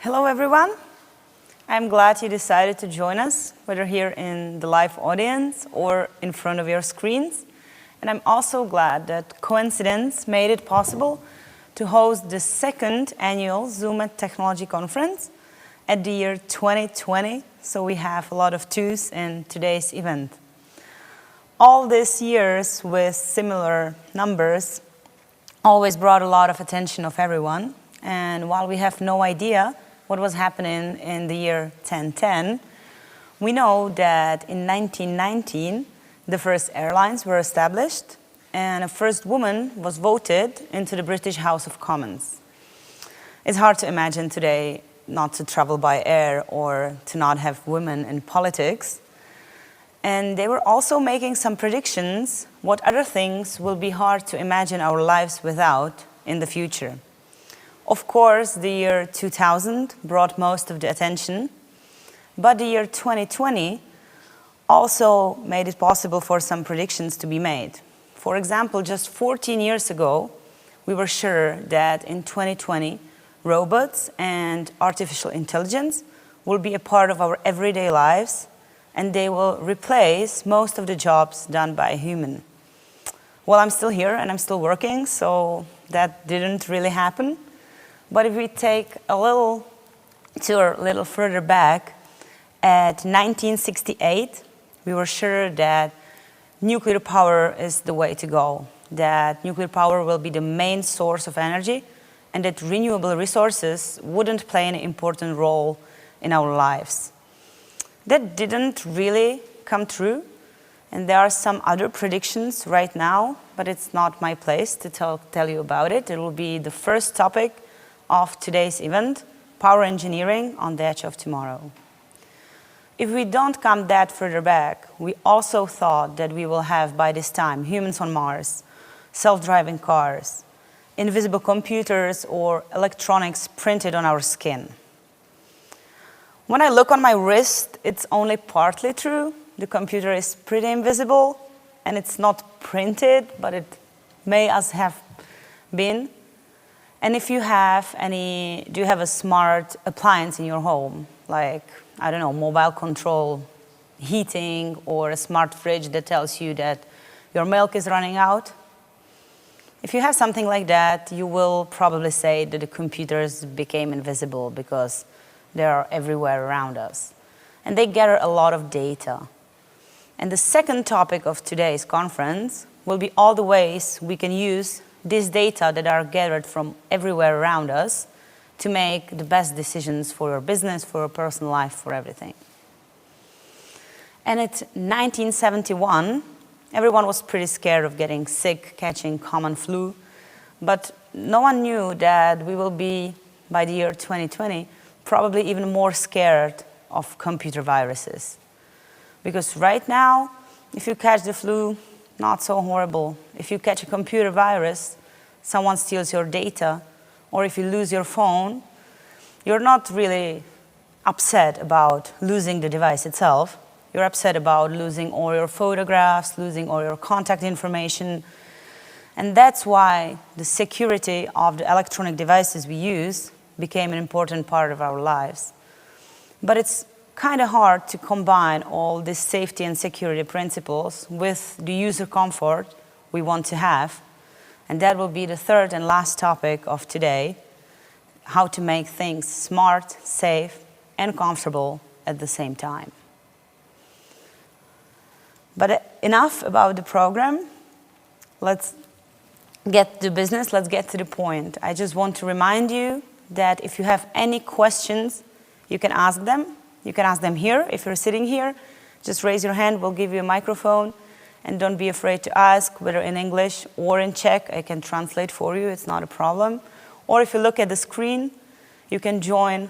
Hello everyone. I'm glad you decided to join us, whether here in the live audience or in front of your screens. And I'm also glad that coincidence made it possible to host the second annual Zoom Technology Conference at the year 2020. So we have a lot of twos in today's event. All these years with similar numbers always brought a lot of attention of everyone. And while we have no idea what was happening in the year 1010, we know that in 1919, the first airlines were established and a first woman was voted into the British House of Commons. It's hard to imagine today not to travel by air or to not have women in politics. And they were also making some predictions what other things will be hard to imagine our lives without in the future. Of course, the year 2000 brought most of the attention, but the year 2020 also made it possible for some predictions to be made. For example, just 14 years ago, we were sure that in 2020, robots and artificial intelligence will be a part of our everyday lives, and they will replace most of the jobs done by a human. Well, I'm still here and I'm still working, so that didn't really happen. But if we take a little tour a little further back, at 1968, we were sure that nuclear power is the way to go, that nuclear power will be the main source of energy, and that renewable resources wouldn't play an important role in our lives. That didn't really come true, and there are some other predictions right now, but it's not my place to tell you about it. It will be the first topic of today's event, Power Engineering on the Edge of Tomorrow. If we don't come that further back, we also thought that we will have by this time humans on Mars, self-driving cars, invisible computers or electronics printed on our skin. When I look on my wrist, it's only partly true. The computer is pretty invisible and it's not printed, but it may as have been. And if you have do you have a smart appliance in your home, like, I don't know, mobile control heating or a smart fridge that tells you that your milk is running out? If you have something like that, you will probably say that the computers became invisible because they are everywhere around us. And they gather a lot of data. And the second topic of today's conference will be all the ways we can use this data that are gathered from everywhere around us to make the best decisions for your business, for your personal life, for everything. And in 1971, everyone was pretty scared of getting sick, catching common flu, but no one knew that we will be, by the year 2020, probably even more scared of computer viruses. Because right now, if you catch the flu, not so horrible. If you catch a computer virus, someone steals your data, or if you lose your phone, you're not really upset about losing the device itself. You're upset about losing all your photographs, losing all your contact information. And that's why the security of the electronic devices we use became an important part of our lives. But it's kind of hard to combine all these safety and security principles with the user comfort we want to have. And that will be the third and last topic of today, how to make things smart, safe, and comfortable at the same time. But enough about the program. Let's get to business, let's get to the point. I just want to remind you that if you have any questions, you can ask them. You can ask them here. If you're sitting here, just raise your hand, we'll give you a microphone. And don't be afraid to ask, whether in English or in Czech. I can translate for you, it's not a problem. Or if you look at the screen, you can join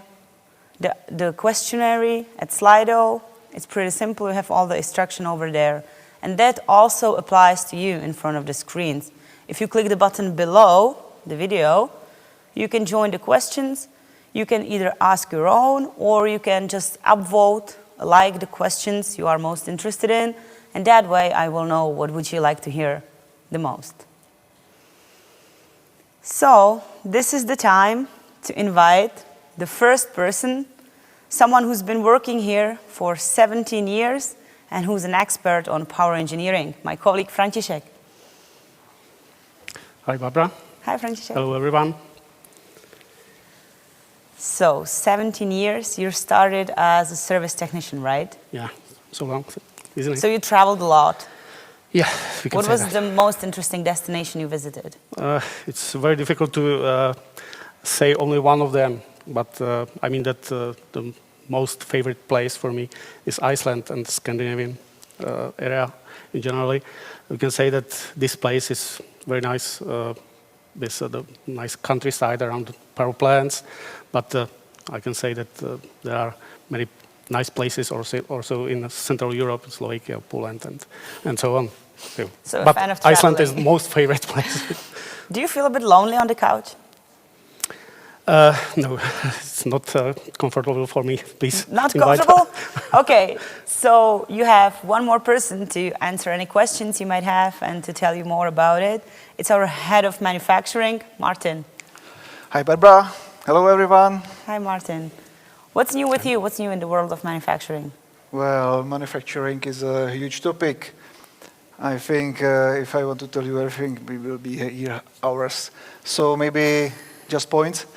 the questionnaire at Slido. It's pretty simple, you have all the instruction over there. And that also applies to you in front of the screens. If you click the button below the video, you can join the questions. You can either ask your own, or you can just upvote, like the questions you are most interested in, and that way I will know what would you like to hear the most. So this is the time to invite the first person, someone who's been working here for 17 years and who's an expert on power engineering, my colleague FRANTIŠEK. Hi, Barbara. Hi, FRANTIŠEK. Hello, everyone. So, 17 years, you started as a service technician, right? Yeah, so long, isn't it? So you traveled a lot. Yeah, we can What say was that. the most interesting destination you visited? It's very difficult to say only one of them, but I mean that the most favorite place for me is Iceland and Scandinavian area in generally. We can say that this place is very nice, with the nice countryside around the power plants, but I can say that there are many nice places also in Central Europe, Slovakia, Poland, and so on. So a but fan of Iceland is traveling. the most favorite place. Do you feel a bit lonely on the couch? No, it's not comfortable for me. Please Not invite- comfortable? Okay, so you have one more person to answer any questions you might have and to tell you more about it. It's our head of manufacturing, Martin. Hi, Barbara. Hello, everyone. Hi, Martin. What's new with you? What's new in the world of manufacturing? Well, manufacturing is a huge topic. I think if I want to tell you everything, we will be here hours. So maybe just points.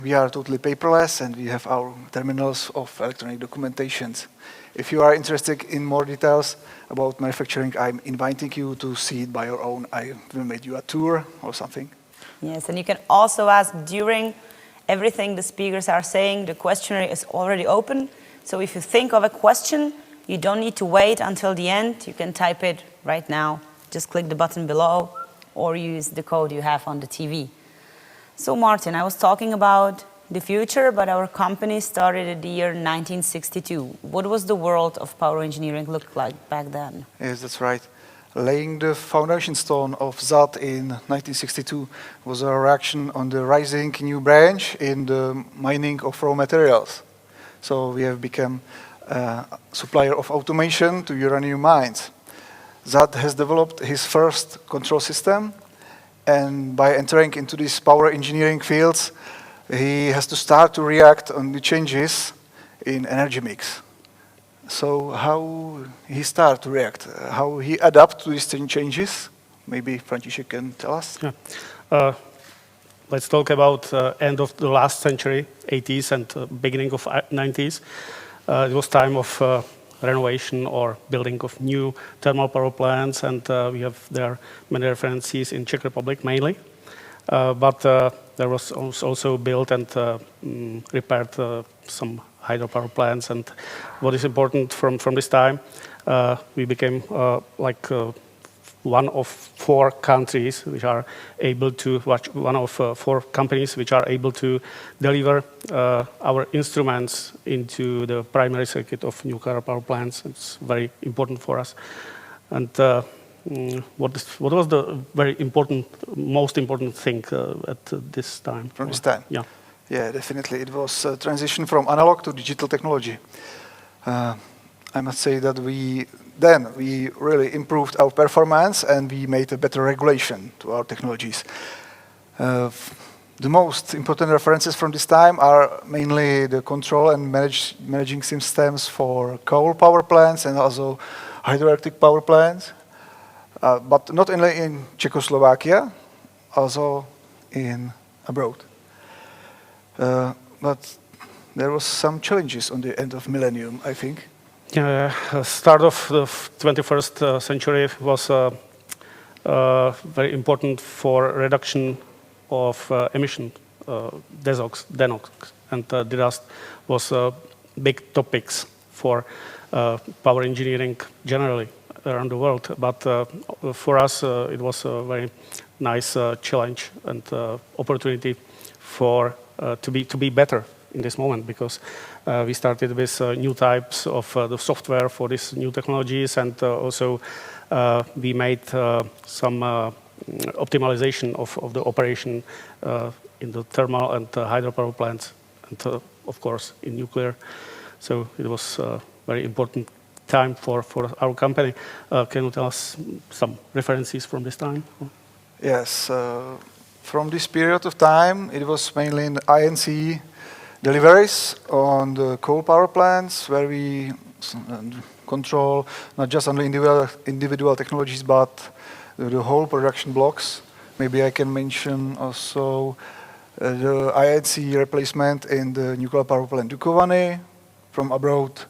We are totally paperless, and we have our terminals of electronic documentations. If you are interested in more details about manufacturing, I'm inviting you to see it by your own. I will make you a tour or something. Yes, and you can also ask during everything the speakers are saying. The questionnaire is already open. So if you think of a question, you don't need to wait until the end. You can type it right now. Just click the button below or use the code you have on the TV. So Martin, I was talking about the future, but our company started in the year 1962. What was the world of power engineering look like back then? Yes, that's right. Laying the foundation stone of that in 1962 was a reaction on the rising new branch in the mining of raw materials. So we have become a supplier of automation to uranium mines. That has developed his first control system, and by entering into these power engineering fields, he has to start to react on the changes in energy mix. So how he start to react, how he adapt to these changes? Maybe FRANTIŠEK can tell us. Yeah. Let's talk about end of the last century, 80s and beginning of 90s. It was time of renovation or building of new thermal power plants, and we have there many references in Czech Republic mainly. But there was also built and repaired some hydropower plants, and what is important from this time, we became one of four countries which are able to one of four companies which are able to deliver our instruments into the primary circuit of nuclear power plants. It's very important for us. And what was the very important, most important thing at this time? From this time? Yeah. Yeah, definitely. It was a transition from analog to digital technology. I must say that we really improved our performance and we made a better regulation to our technologies. The most important references from this time are mainly the control and managing systems for coal power plants and also hydroelectric power plants, but not only in Czechoslovakia, also in abroad. But there was some challenges on the end of millennium, I think. Start of the 21st century was very important for reduction of emission, DENOx, and DDoS was big topics for power engineering generally around the world. But for us, it was a very nice challenge and opportunity for to be better in this moment, because we started with new types of the software for these new technologies, and also we made some optimization of the operation in the thermal and hydropower plants, and of course in nuclear. So it was a very important time for our company. Can you tell us some references from this time? Yes. From this period of time, it was mainly in INC deliveries on the coal power plants, where we control not just only individual technologies, but the whole production blocks. Maybe I can mention also the INC replacement in the nuclear power plant Dukovany from abroad,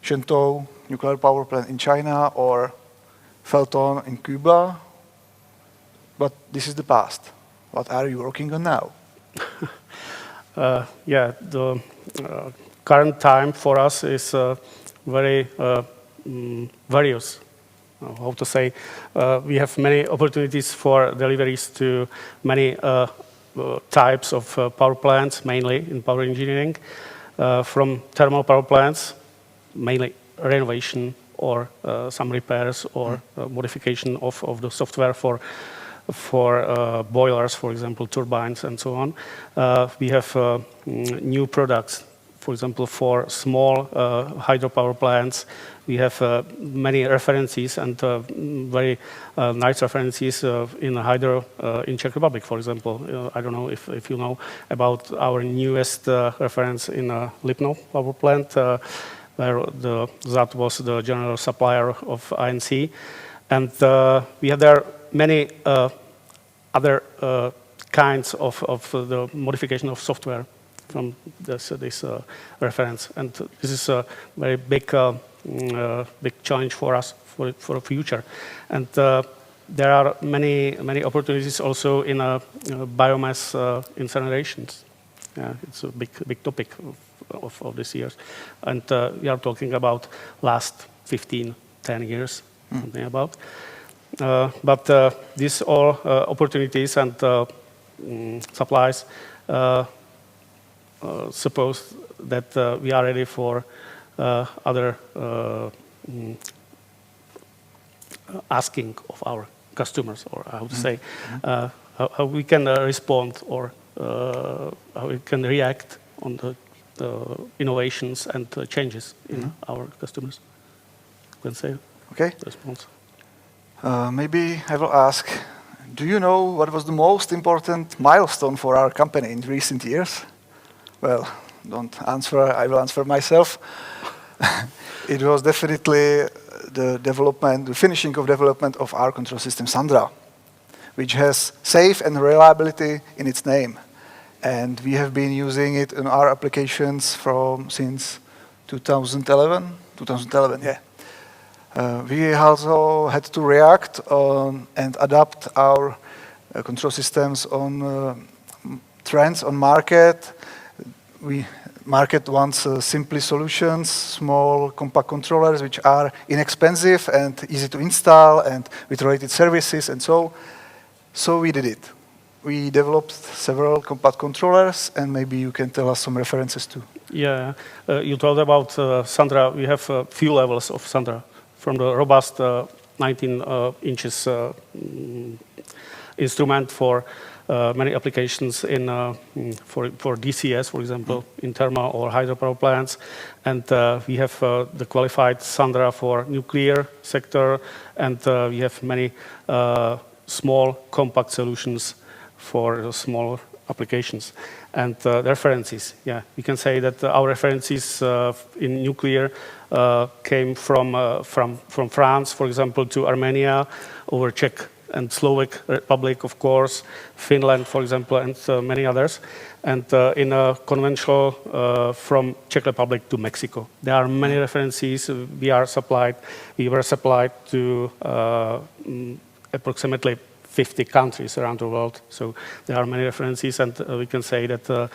Shentou nuclear power plant in China, or Felton in Cuba. But this is the past. What are you working on now? Yeah, the current time for us is very various. How to say? We have many opportunities for deliveries to many types of power plants, mainly in power engineering, from thermal power plants, mainly renovation or some repairs or modification of the software for boilers, for example, turbines and so on. We have new products, for example, for small hydropower plants. We have many references and very nice references in hydro in Czech Republic, for example. I don't know if you know about our newest reference in Lipno power plant, where that was the general supplier of INC. And we have there many other kinds of the modification of software from this reference. And this is a very big challenge for us for the future. And there are many opportunities also in biomass incinerations. Yeah, it's a big topic of this year. And we are talking about last 10 years, something about. But these all opportunities and supplies suppose that we are ready for other asking of our customers, or how to say, how we can respond, or how we can react on the innovations and changes in our customers. You can say Okay. response. Maybe I will ask, do you know what was the most important milestone for our company in recent years? Well, don't answer, I will answer myself. It was definitely the finishing of development of our control system Sandra, which has safe and reliability in its name. And we have been using it in our applications since 2011. 2011, yeah. We also had to react and adapt our control systems on trends on market. Market wants simple solutions, small compact controllers which are inexpensive and easy to install and with related services, and so we did it. We developed several compact controllers, and maybe you can tell us some references too. Yeah, you told about Sandra. We have a few levels of Sandra, from the robust 19 inches instrument for many applications for DCS, for example, in thermal or hydropower plants. And we have the qualified Sandra for nuclear sector, and we have many small compact solutions for small applications. And the references, yeah, we can say that our references in nuclear came from France, for example, to Armenia, over Czech and Slovak Republic, of course, Finland, for example, and many others. And in a conventional from Czech Republic to Mexico. There are many references. We were supplied to approximately 50 countries around the world. So there are many references, and we can say that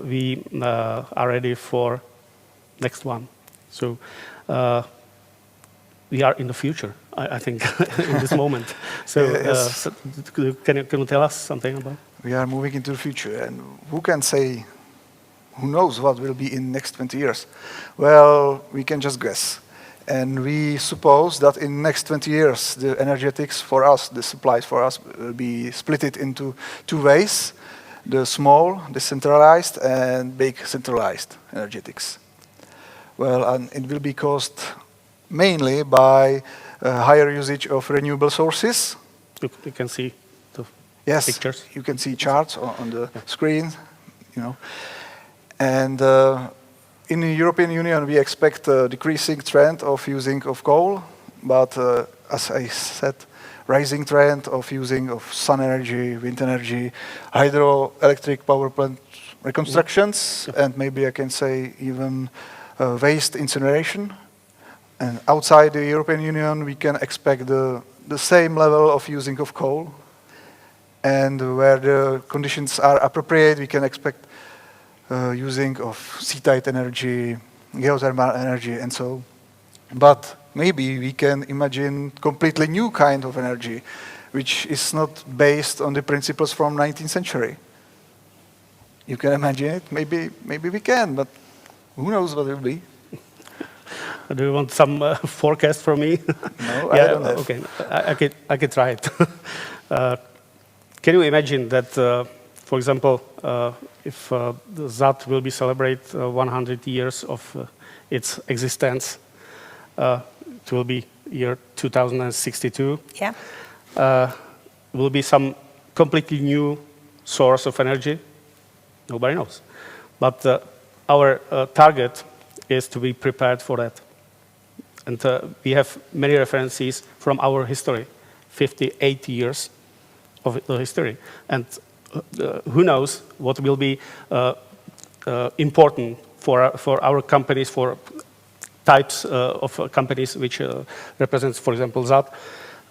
we are ready for next one. So we are in the future, I think, in this moment. So yes. Can you tell us something about? We are moving into the future, and who can say, who knows what will be in next 20 years? Well, we can just guess. And we suppose that in next 20 years, the energetics for us, the supplies for us, will be split into two ways: the small, decentralized, and big, centralized energetics. Well, and it will be caused mainly by higher usage of renewable sources. You can see the yes, pictures. You can see charts on the screen, you know. And in the European Union, we expect a decreasing trend of using of coal, but as I said, rising trend of using of sun energy, wind energy, hydroelectric power plant reconstructions, and maybe I can say even waste incineration. And outside the European Union, we can expect the same level of using of coal. And where the conditions are appropriate, we can expect using of sea-tight energy, geothermal energy, and so. But maybe we can imagine completely new kind of energy, which is not based on the principles from 19th century. You can imagine it? Maybe we can, but who knows what it will be? Do you want some forecast from me? No, Yeah, I don't have. okay, I could try it. Can you imagine that, for example, if the ZAT will be celebrate 100 years of its existence, it will be year 2062. Yeah. Will be some completely new source of energy? Nobody knows. But our target is to be prepared for that. And we have many references from our history, 58 years of the history. And who knows what will be important for our companies, for types of companies which represents, for example, ZAT,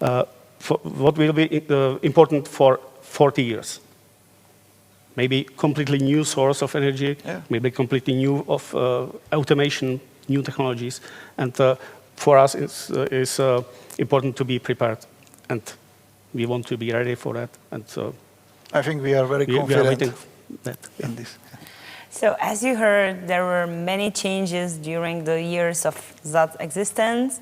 what will be important for 40 years. Maybe completely new source of energy, maybe completely new of automation, new technologies. And for us, it's important to be prepared. And we want to be ready for that. And I think we are very confident we are waiting that, in this. So as you heard, there were many changes during the years of ZAT's existence.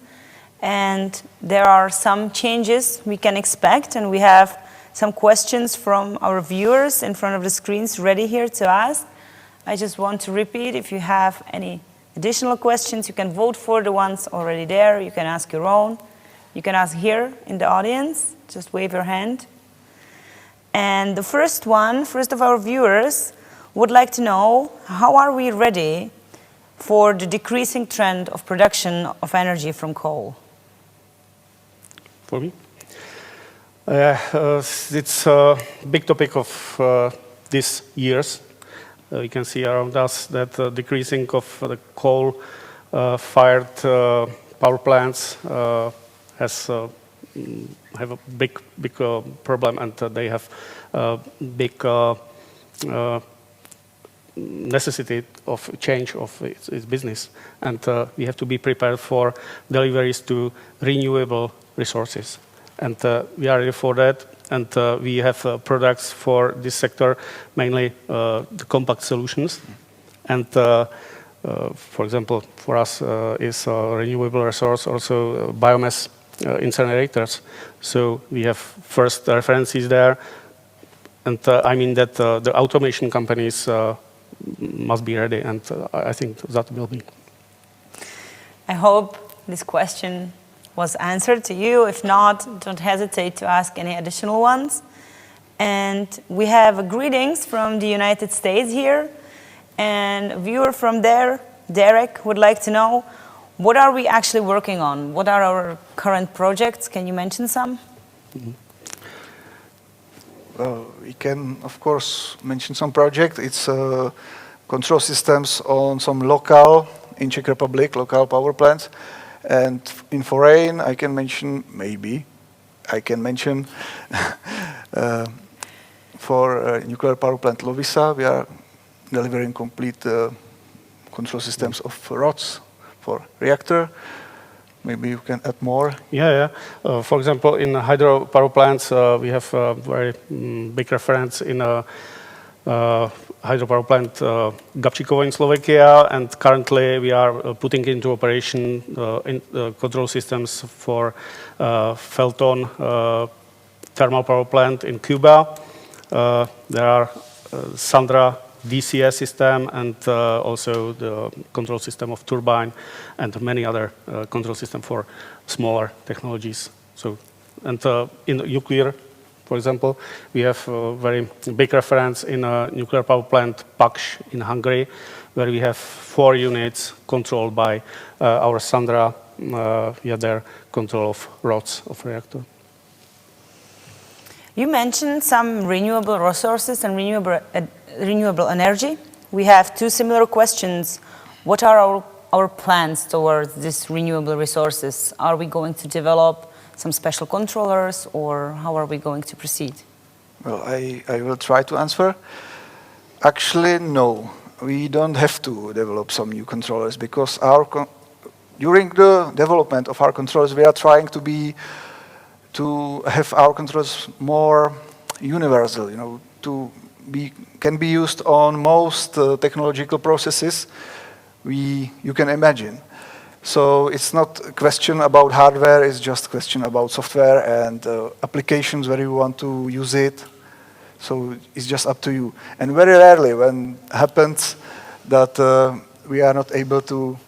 And there are some changes we can expect. And we have some questions from our viewers in front of the screens ready here to ask. I just want to repeat, if you have any additional questions, you can vote for the ones already there. You can ask your own. You can ask here in the audience. Just wave your hand. And the first of our viewers would like to know, how are we ready for the decreasing trend of production of energy from coal? For me? It's a big topic of these years. We can see around us that decreasing of the coal-fired power plants have a big problem, and they have big necessity of change of its business. And we have to be prepared for deliveries to renewable resources. And we are ready for that. And we have products for this sector, mainly the compact solutions. And for example, for us is a renewable resource, also biomass incinerators. So we have first references there. And I mean that the automation companies must be ready, and I think that will be. I hope this question was answered to you. If not, don't hesitate to ask any additional ones. And we have greetings from the United States here. And a viewer from there, Derek, would like to know, what are we actually working on? What are our current projects? Can you mention some? Mm-hmm. We can, of course, mention some project. It's control systems on some local, in Czech Republic, local power plants. And in foreign, I can mention, for nuclear power plant Lovísa, we are delivering complete control systems of rods for reactor. Maybe you can add more. Yeah. For example, in hydropower plants, we have a very big reference in hydropower plant Gabčíkovo in Slovakia, and currently we are putting into operation control systems for Felton thermal power plant in Cuba. There are Sandra DCS system, and also the control system of turbine, and many other control system for smaller technologies. So, and in nuclear, for example, we have a very big reference in a nuclear power plant Paks in Hungary, where we have 4 units controlled by our Sandra, their control of rods of reactor. You mentioned some renewable resources and renewable energy. We have 2 similar questions. What are our plans towards these renewable resources? Are we going to develop some special controllers, or how are we going to proceed? Well, I will try to answer. Actually, no. We don't have to develop some new controllers, because during the development of our controllers, we are trying to have our controllers more universal, can be used on most technological processes you can imagine. So it's not a question about hardware, it's just a question about software and applications where you want to use it. So it's just up to you. And very rarely when it happens that we are not able to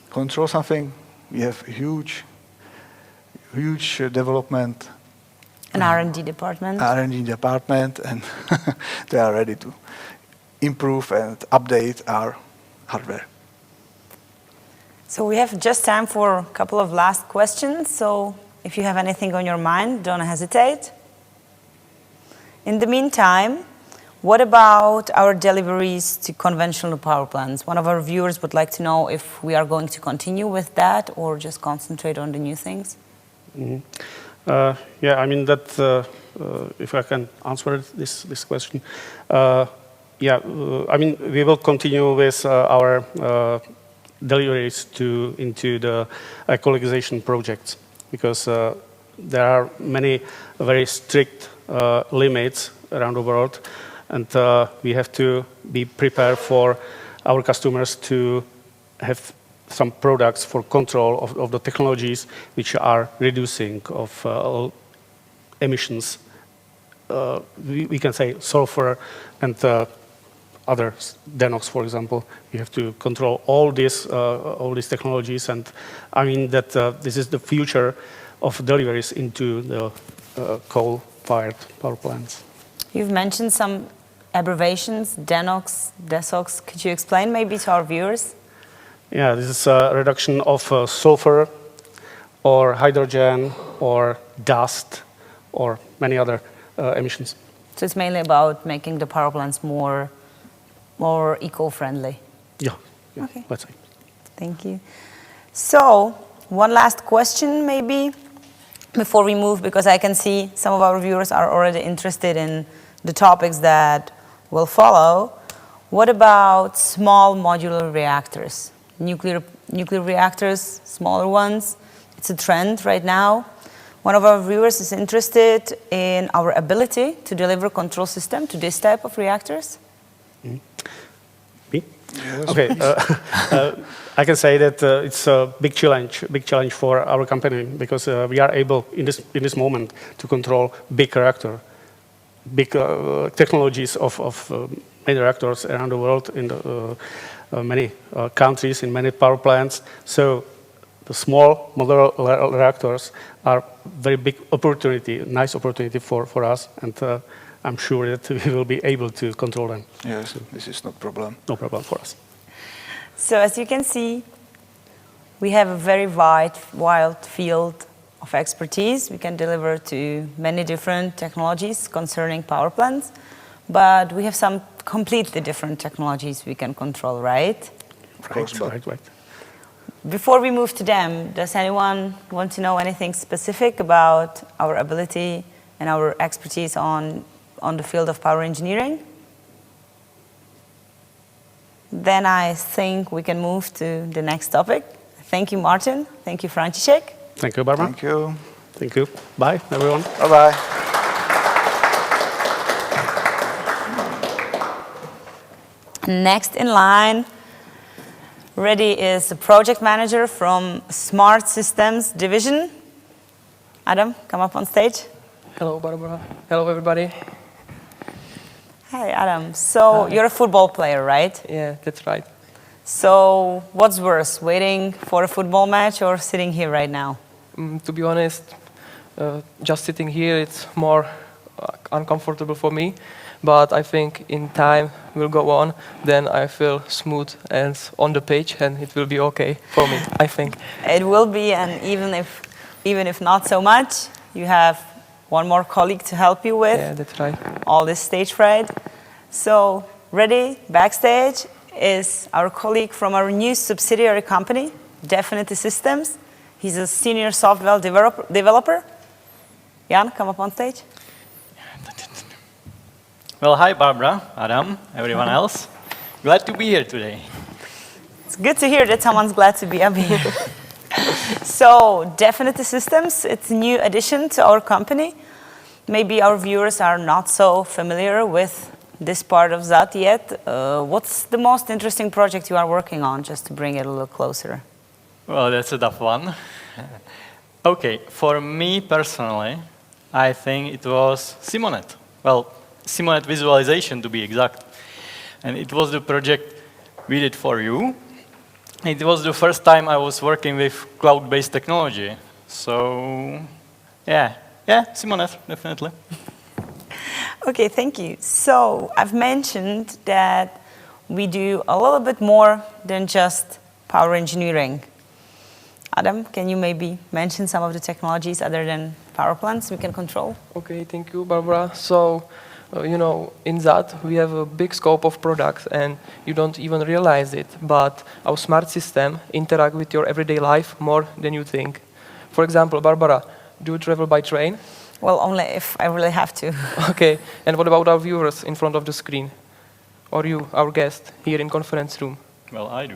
control something, we have huge development. An R&D department. R&D department, and they are ready to improve and update our hardware. So we have just time for a couple of last questions. So if you have anything on your mind, don't hesitate. In the meantime, what about our deliveries to conventional power plants? One of our viewers would like to know if we are going to continue with that or just concentrate on the new things. Mm-hmm. Yeah, I mean that. If I can answer this question, I mean we will continue with our deliveries into the ecologization projects, because there are many very strict limits around the world, and we have to be prepared for our customers to have some products for control of the technologies which are reducing of emissions. We can say sulfur and other DENOx, for example. We have to control all these technologies, and I mean that this is the future of deliveries into the coal-fired power plants. You've mentioned some abbreviations, DENOx, DESOx. Could you explain maybe to our viewers? Yeah, this is a reduction of sulfur or hydrogen or dust or many other emissions. So it's mainly about making the power plants more eco-friendly. Yeah, Okay. let's say. Thank you. So one last question maybe before we move, because I can see some of our viewers are already interested in the topics that will follow. What about small modular reactors? Nuclear reactors, smaller ones. It's a trend right now. One of our viewers is interested in our ability to deliver control system to this type of reactors. Mm. Me? Yes. Okay. I can say that it's a big challenge for our company, because we are able in this moment to control big reactor, big technologies of many reactors around the world in the, many countries, in many power plants. So the small modular reactors are very big opportunity, nice opportunity for us, and I'm sure that we will be able to control them. Yes, this is no problem. No problem for us. So as you can see, we have a very wide field of expertise. We can deliver to many different technologies concerning power plants, but we have some completely different technologies we can control, right? Right. Before we move to them, does anyone want to know anything specific about our ability and our expertise on the field of power engineering? Then I think we can move to the next topic. Thank you, Martin. Thank you, František. Thank you, Barbara. Thank you. Thank you. Bye, everyone. Bye-bye. Next in line, ready is the project manager from Smart Systems Division. Adam, come up on stage. Hello, Barbara. Hello, everybody. Hi, Adam. So you're a football player, right? Yeah, that's right. So what's worse, waiting for a football match or sitting here right now? To be honest, just sitting here, it's more uncomfortable for me. but I think in time will go on, then I feel smooth and on the page, and it will be okay for me, I think. It will be, and even if not so much, you have one more colleague to help you with. Yeah, that's right. All this stage fright. So, ready, backstage, is our colleague from our new subsidiary company, Definity Systems. He's a senior software developer. Jan, come up on stage. Well, hi, Barbara, Adam, everyone else. Glad to be here today. It's good to hear that someone's glad to be up here. So, Definity Systems, it's a new addition to our company. Maybe our viewers are not so familiar with this part of ZAT yet. What's the most interesting project you are working on, just to bring it a little closer? Well, that's a tough one. Okay, for me personally, I think it was Simonet. Well, Simonet visualization to be exact. And it was the project we did for you. It was the first time I was working with cloud-based technology. So, yeah, Simonet, definitely. Okay, thank you. So, I've mentioned that we do a little bit more than just power engineering. Adam, can you maybe mention some of the technologies other than power plants we can control? Okay, thank you, Barbara. So, you know, in that we have a big scope of products, and you don't even realize it, but our smart system interact with your everyday life more than you think. For example, Barbara, do you travel by train? Well, only if I really have to. Okay, and what about our viewers in front of the screen? Or you, our guest, here in conference room? Well, I do.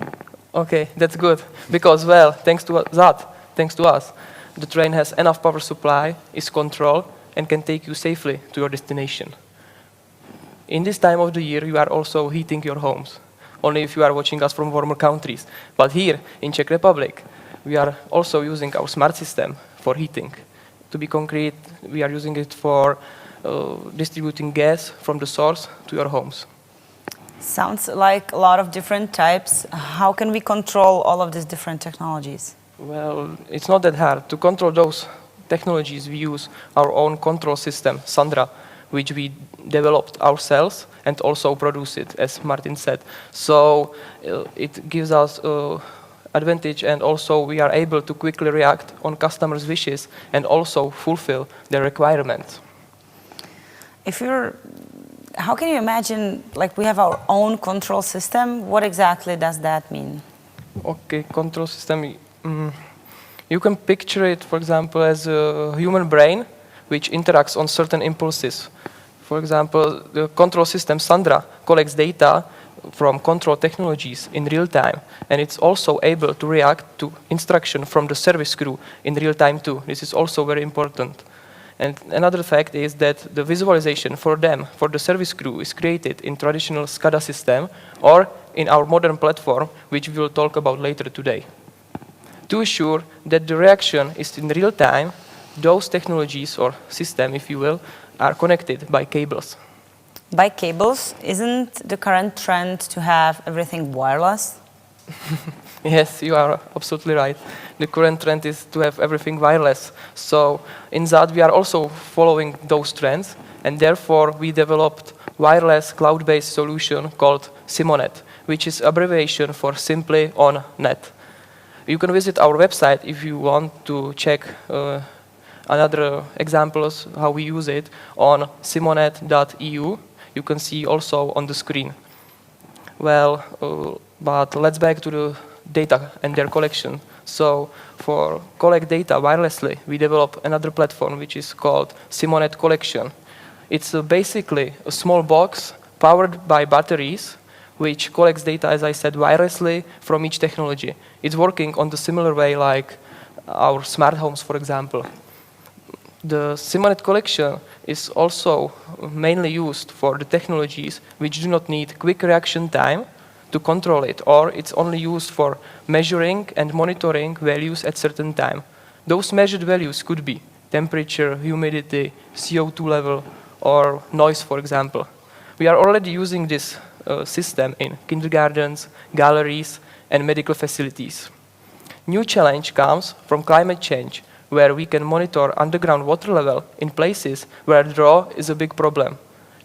Okay, that's good, because, well, thanks to us, the train has enough power supply, is controlled, and can take you safely to your destination. In this time of the year, you are also heating your homes, only if you are watching us from warmer countries. But here, in Czech Republic, we are also using our smart system for heating. To be concrete, we are using it for distributing gas from the source to your homes. Sounds like a lot of different types. How can we control all of these different technologies? Well, it's not that hard. To control those technologies, we use our own control system, Sandra, which we developed ourselves and also produce it, as Martin said. So it gives us advantage, and also we are able to quickly react on customers' wishes and also fulfill their requirements. How can you imagine, like, we have our own control system? What exactly does that mean? Okay, control system. You can picture it, for example, as a human brain which interacts on certain impulses. For example, the control system Sandra collects data from control technologies in real time, and it's also able to react to instruction from the service crew in real time too. This is also very important. And another fact is that the visualization for them, for the service crew, is created in traditional SCADA system or in our modern platform, which we will talk about later today. To assure that the reaction is in real time, those technologies, or system, if you will, are connected by cables. By cables, isn't the current trend to have everything wireless? Yes, you are absolutely right. The current trend is to have everything wireless. So in that, we are also following those trends, and therefore we developed wireless cloud-based solution called Simonet, which is abbreviation for simply on net. You can visit our website if you want to check another examples how we use it on simonet.eu. You can see also on the screen. Well, but let's back to the data and their collection. So for collect data wirelessly, we develop another platform which is called Simonet Collection. It's basically a small box powered by batteries which collects data, as I said, wirelessly from each technology. It's working on the similar way like our smart homes, for example. The Simonet collection is also mainly used for the technologies which do not need quick reaction time to control it, or it's only used for measuring and monitoring values at certain time. Those measured values could be temperature, humidity, CO2 level, or noise, for example. We are already using this system in kindergartens, galleries, and medical facilities. New challenge comes from climate change, where we can monitor underground water level in places where draw is a big problem.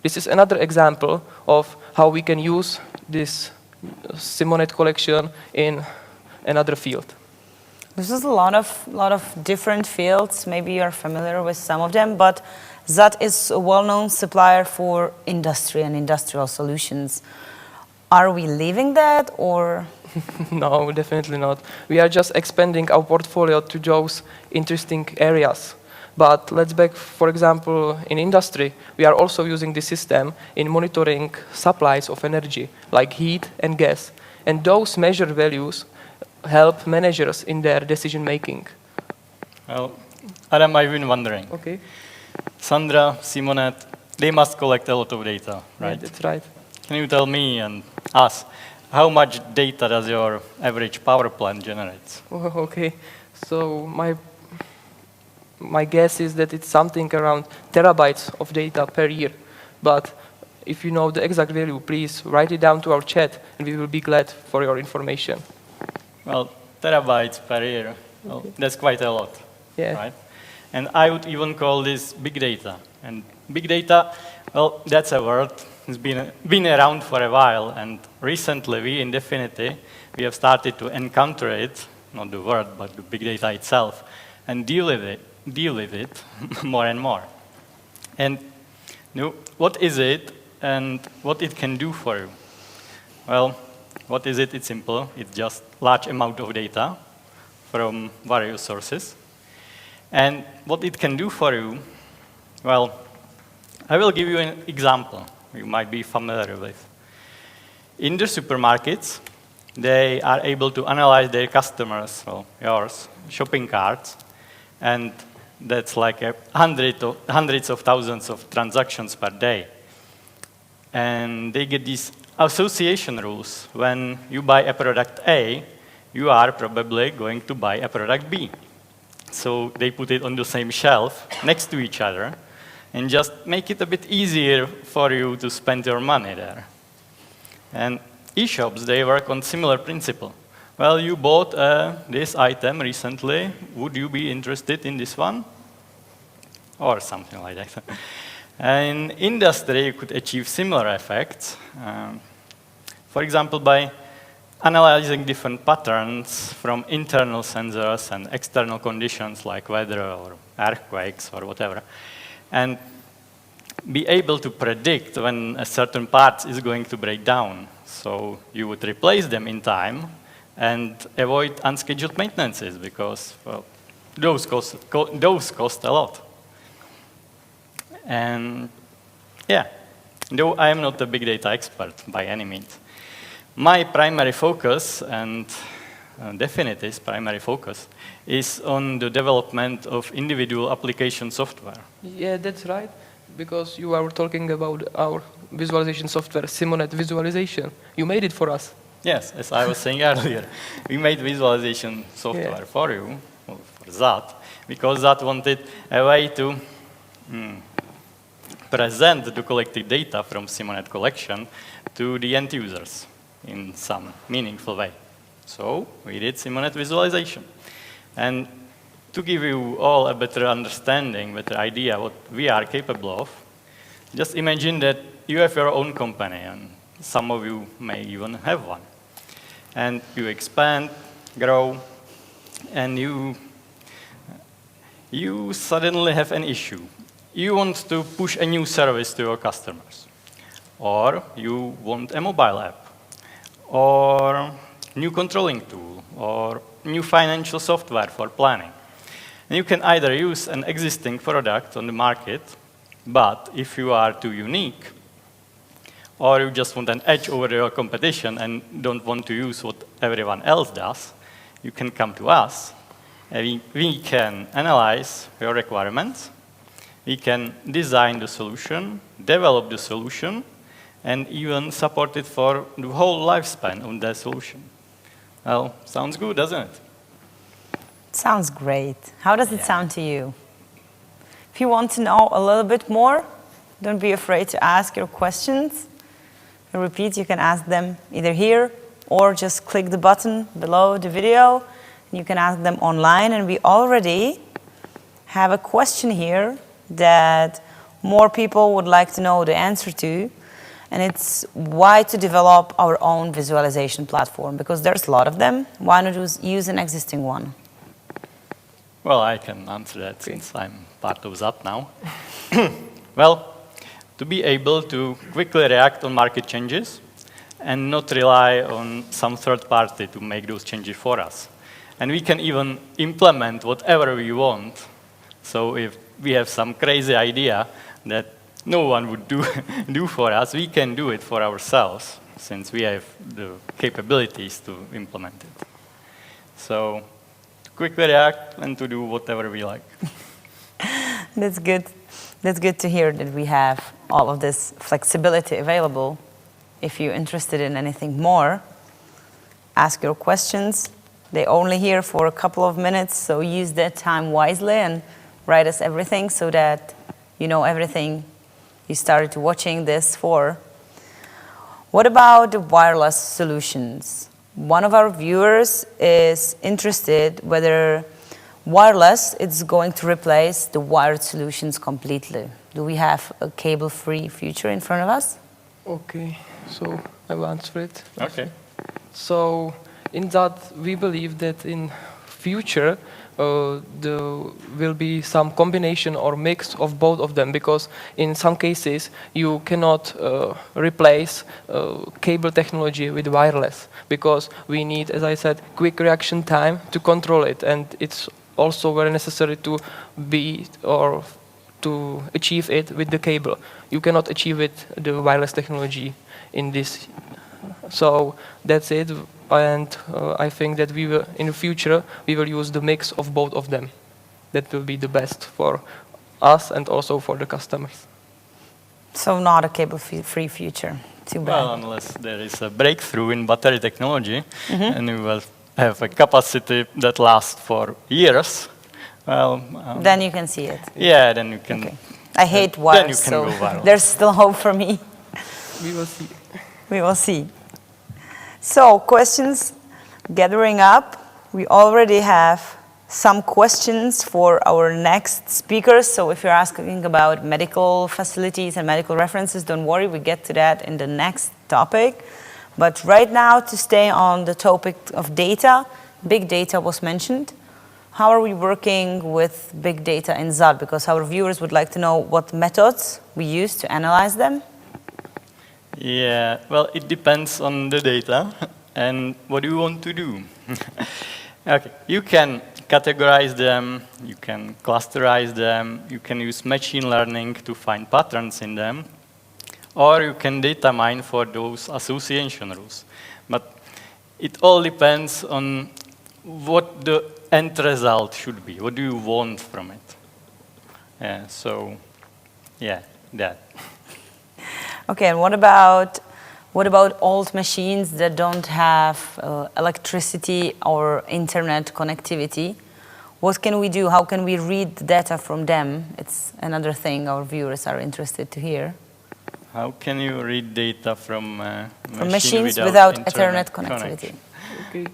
This is another example of how we can use this Simonet collection in another field. This is a lot of different fields. Maybe you're familiar with some of them, but ZAT is a well-known supplier for industry and industrial solutions. Are we leaving that, or? No, definitely not. We are just expanding our portfolio to those interesting areas. But let's back, for example, in industry, we are also using this system in monitoring supplies of energy, like heat and gas. And those measure values help managers in their decision making. Well, Adam, I've been wondering. Okay. Sandra, Simonet, they must collect a lot of data, right? Yeah, that's right. Can you tell me and us, how much data does your average power plant generate? Oh, okay. So my guess is that it's something around terabytes of data per year. But if you know the exact value, please write it down to our chat, and we will be glad for your information. Well, terabytes per year, well, that's quite a lot, Yeah. right? And I would even call this big data. And big data, well, that's a word. It's been around for a while, and recently we in Definity, we have started to encounter it, not the word, but the big data itself, and deal with it more and more. And what is it and what it can do for you? Well, what is it? It's simple. It's just large amount of data from various sources. And what it can do for you, well, I will give you an example you might be familiar with. In the supermarkets, they are able to analyze their customers, well, yours, shopping carts, and that's like hundreds of thousands of transactions per day. And they get these association rules. When you buy a product A, you are probably going to buy a product B. So they put it on the same shelf next to each other and just make it a bit easier for you to spend your money there. And e-shops, they work on similar principle. Well, you bought this item recently. Would you be interested in this one? Or something like that. In industry, you could achieve similar effects. For example, by analyzing different patterns from internal sensors and external conditions like weather or earthquakes or whatever, and be able to predict when a certain part is going to break down. So you would replace them in time and avoid unscheduled maintenances because, well, those cost a lot. And yeah, though I am not a big data expert by any means, my primary focus, and Definity's primary focus, is on the development of individual application software. Yeah, that's right, because you are talking about our visualization software, Simonet Visualization. You made it for us. Yes, as I was saying earlier, we made visualization software for you, for ZAT, because ZAT wanted a way to present the collected data from Simonet collection to the end users in some meaningful way. So we did Simonet visualization. And to give you all a better understanding, better idea what we are capable of, just imagine that you have your own company, and some of you may even have one. And you expand, grow, and you suddenly have an issue. You want to push a new service to your customers, or you want a mobile app, or new controlling tool, or new financial software for planning. And you can either use an existing product on the market, but if you are too unique, or you just want an edge over your competition and don't want to use what everyone else does, you can come to us, and we can analyze your requirements, we can design the solution, develop the solution, and even support it for the whole lifespan of that solution. Well, sounds good, doesn't it? Sounds great. How does it sound to you? If you want to know a little bit more, don't be afraid to ask your questions. I repeat, you can ask them either here or just click the button below the video. You can ask them online, and we already have a question here that more people would like to know the answer to, and it's why to develop our own visualization platform, because there's a lot of them. Why not use an existing one? Well, I can answer that since I'm part of that now. Well, to be able to quickly react on market changes and not rely on some third party to make those changes for us. And we can even implement whatever we want. So if we have some crazy idea that no one would do for us, we can do it for ourselves, since we have the capabilities to implement it. So to quickly react and to do whatever we like. That's good. That's good to hear that we have all of this flexibility available. If you're interested in anything more, ask your questions. They're only here for a couple of minutes, so use that time wisely and write us everything so that you know everything you started watching this for. What about the wireless solutions? One of our viewers is interested whether wireless is going to replace the wired solutions completely. Do we have a cable-free future in front of us? Okay, so I will answer it. Okay. So in that, we believe that in future there will be some combination or mix of both of them, because in some cases you cannot replace cable technology with wireless, because we need, as I said, quick reaction time to control it, and it's also very necessary to be or to achieve it with the cable. You cannot achieve it the wireless technology in this. So that's it. And I think that we will, in the future, we will use the mix of both of them. That will be the best for us and also for the customers. So not a cable-free future. Too bad. Well, unless there is a breakthrough in battery technology, and we will have a capacity that lasts for years. Well, then you can see it. yeah, then you can. Okay. I hate then wires, you can so go viral. there's still hope for me. We will see. We will see. So, questions gathering up. We already have some questions for our next speakers. So if you're asking about medical facilities and medical references, don't worry, we get to that in the next topic. But right now, to stay on the topic of data, big data was mentioned. How are we working with big data in ZAD? Because our viewers would like to know what methods we use to analyze them. Yeah, well, it depends on the data and what you want to do. Okay, you can categorize them, you can clusterize them, you can use machine learning to find patterns in them, or you can data mine for those association rules. But it all depends on what the end result should be. What do you want from it? Yeah, so, yeah, that. Okay, and what about old machines that don't have electricity or internet connectivity? What can we do? How can we read data from them? It's another thing our viewers are interested to hear. How can you read data from machines without Ethernet connectivity? Okay,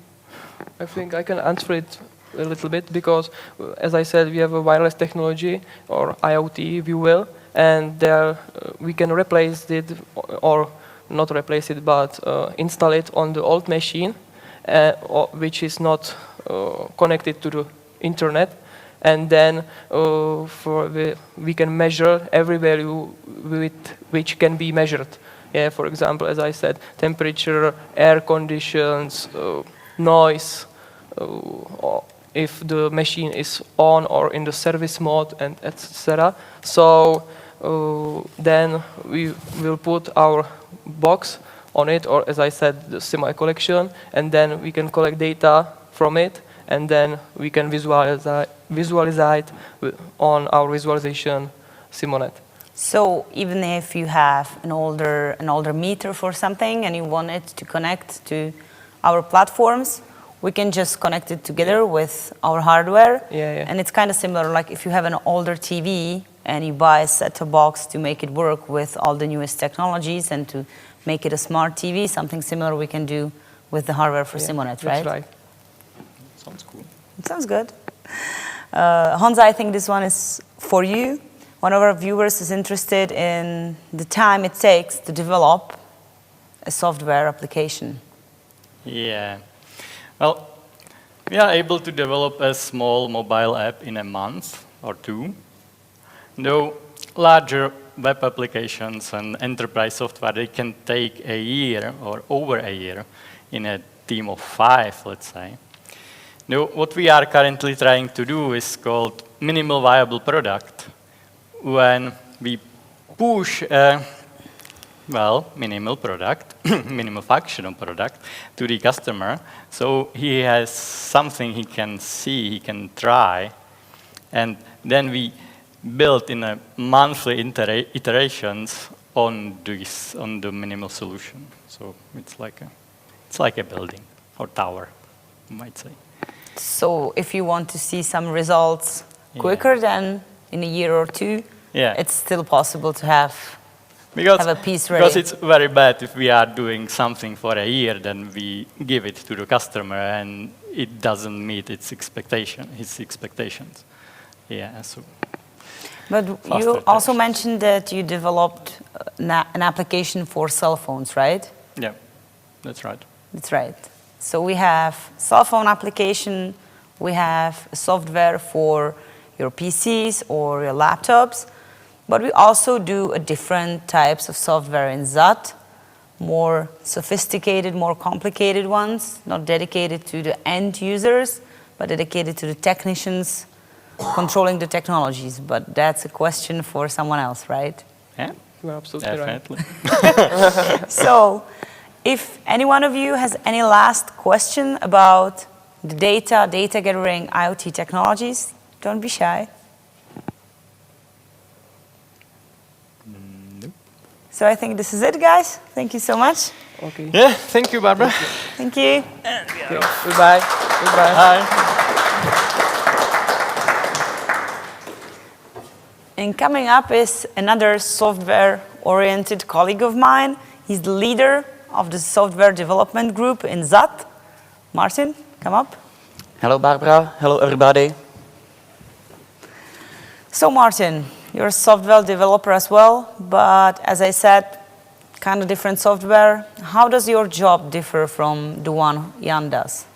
I think I can answer it a little bit, because, as I said, we have a wireless technology, or IoT, if you will, and there we can replace it, or not replace it, but install it on the old machine, which is not connected to the internet, and then we can measure every value with which can be measured. Yeah, for example, as I said, temperature, air conditions, noise, if the machine is on or in the service mode, and etc. So then we will put our box on it, or as I said, the semi-collection, and then we can collect data from it, and then we can visualize it on our visualization Simonet. So even if you have an older meter for something and you want it to connect to our platforms, we can just connect it together with our hardware. Yeah. And it's kind of similar, like if you have an older TV and you buy a set-top box to make it work with all the newest technologies and to make it a smart TV, something similar we can do with the hardware for Simonet, right? That's right. Sounds cool. It sounds good. Honza, I think this one is for you. one of our viewers is interested in the time it takes to develop a software application. Yeah. Well, we are able to develop a small mobile app in a month or two, though larger web applications and enterprise software, they can take a year or over a year in a team of 5, let's say. Now, what we are currently trying to do is called minimal viable product, when we push a, well, minimal product, minimal functional product to the customer, so he has something he can see, he can try, and then we build in a monthly iterations on this, on the minimal solution. So it's like a building or tower, you might say. So if you want to see some results quicker than in a year or two, it's still possible to have a piece ready. Because it's very bad if we are doing something for a year, then we give it to the customer and it doesn't meet his expectations. Yeah, so. But you also mentioned that you developed an application for cell phones, right? Yeah, that's right. That's right. So we have cell phone application, we have software for your PCs or your laptops, but we also do a different types of software in ZAT, more sophisticated, more complicated ones, not dedicated to the end users, but dedicated to the technicians controlling the technologies. But that's a question for someone else, right? Yeah, You're absolutely definitely. right. So, if any one of you has any last question about the data gathering, IoT technologies, don't be shy. Nope. So I think this is it, guys. Thank you so much. Okay. Yeah, thank you, Barbara. Thank you. Goodbye. Goodbye. Bye. And coming up is another software-oriented colleague of mine. He's the leader of the software development group in ZAT. Martin, come up. Hello, Barbara. Hello, everybody. So Martin, you're a software developer as well, but as I said, kind of different software. How does your job differ from the one Jan does?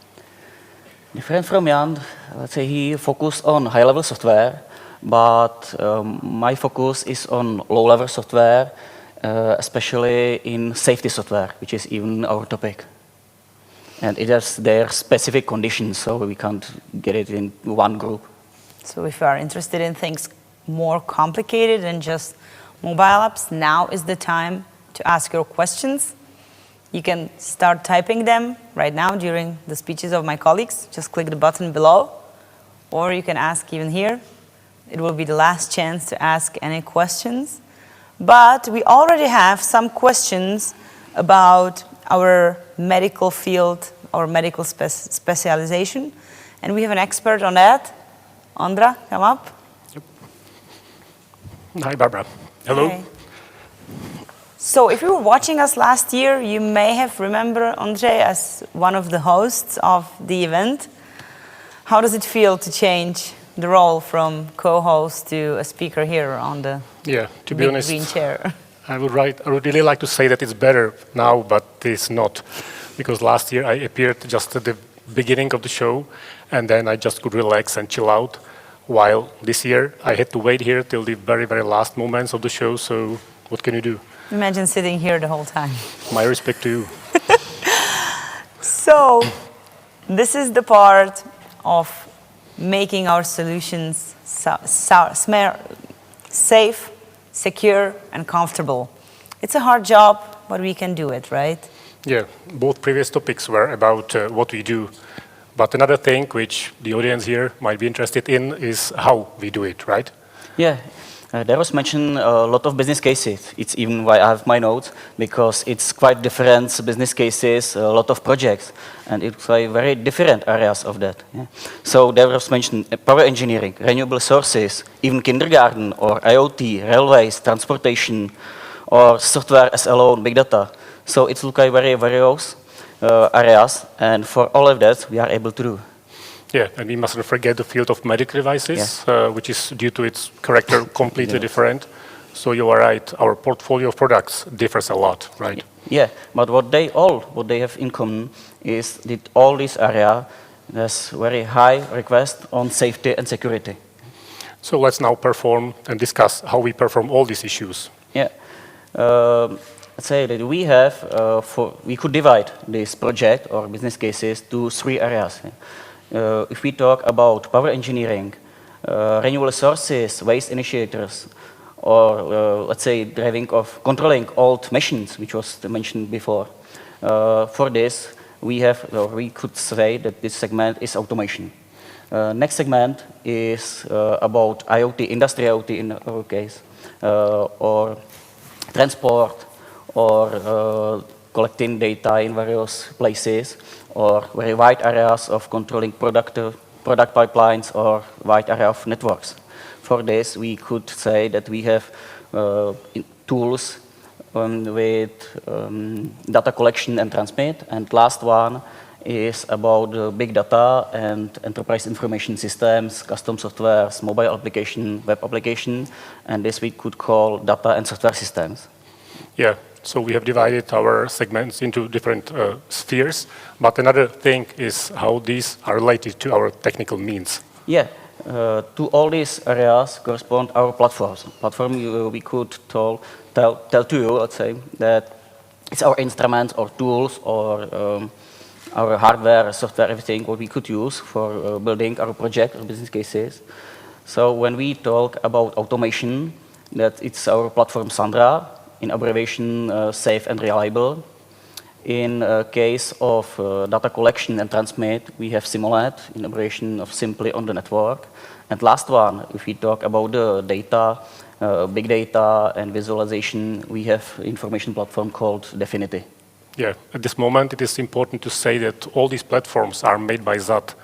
Different from Jan, let's say he focused on high-level software, but my focus is on low-level software, especially in safety software, which is even our topic. And it has their specific conditions, so we can't get it in one group. So if you are interested in things more complicated than just mobile apps, now is the time to ask your questions. You can start typing them right now during the speeches of my colleagues. Just click the button below, or you can ask even here. It will be the last chance to ask any questions. But we already have some questions about our medical field, our medical specialization. And we have an expert on that. Andra, come up. Yep. Hi, Barbara. Hello. Hi. So if you were watching us last year, you may have remembered Andre as one of the hosts of the event. How does it feel to change the role from co-host to a speaker here on the to be honest, green chair? I would really like to say that it's better now, but it's not. Because last year I appeared just at the beginning of the show, and then I just could relax and chill out. While this year I had to wait here till the very, very last moments of the show, so what can you do? Imagine sitting here the whole time. My respect to you. So, this is the part of making our solutions safe, secure, and comfortable. It's a hard job, but we can do it, right? Yeah, both previous topics were about what we do. But another thing which the audience here might be interested in is how we do it, right? Yeah, there was mentioned a lot of business cases. It's even why I have my notes, because it's quite different business cases, a lot of projects, and it's like very different areas of that. Yeah. So there was mentioned power engineering, renewable sources, even kindergarten or IoT, railways, transportation, or software as alone, big data. So it's like very various areas, and for all of that we are able to do. Yeah, and we mustn't forget the field of medical devices, which is due to its character completely different. So you are right, our portfolio of products differs a lot, right? Yeah, but what they have in common is that all this area has very high request on safety and security. So let's now perform and discuss how we perform all these issues. Yeah, let's say that we could divide this project or business cases to 3 areas. If we talk about power engineering, renewable sources, waste initiators, or let's say controlling old machines, which was mentioned before. For this, we could say that this segment is automation. Next segment is about IoT, industry IoT in our case, or transport, or collecting data in various places, or very wide areas of controlling product pipelines or wide area of networks. For this, we could say that we have tools with data collection and transmit. And last one is about big data and enterprise information systems, custom softwares, mobile application, web application, and this we could call data and software systems. Yeah, so we have divided our segments into different spheres, but another thing is how these are related to our technical means. Yeah. To all these areas correspond our platforms. Platform, we could tell to you, let's say, that it's our instruments or tools or our hardware, software, everything what we could use for building our project or business cases. So when we talk about automation, that it's our platform Sandra, in abbreviation safe and reliable. In case of data collection and transmit, we have Simonet, in abbreviation of simply on the network. And last one, if we talk about the data, big data and visualization, we have information platform called Definity. Yeah, at this moment it is important to say that all these platforms are made by ZAT.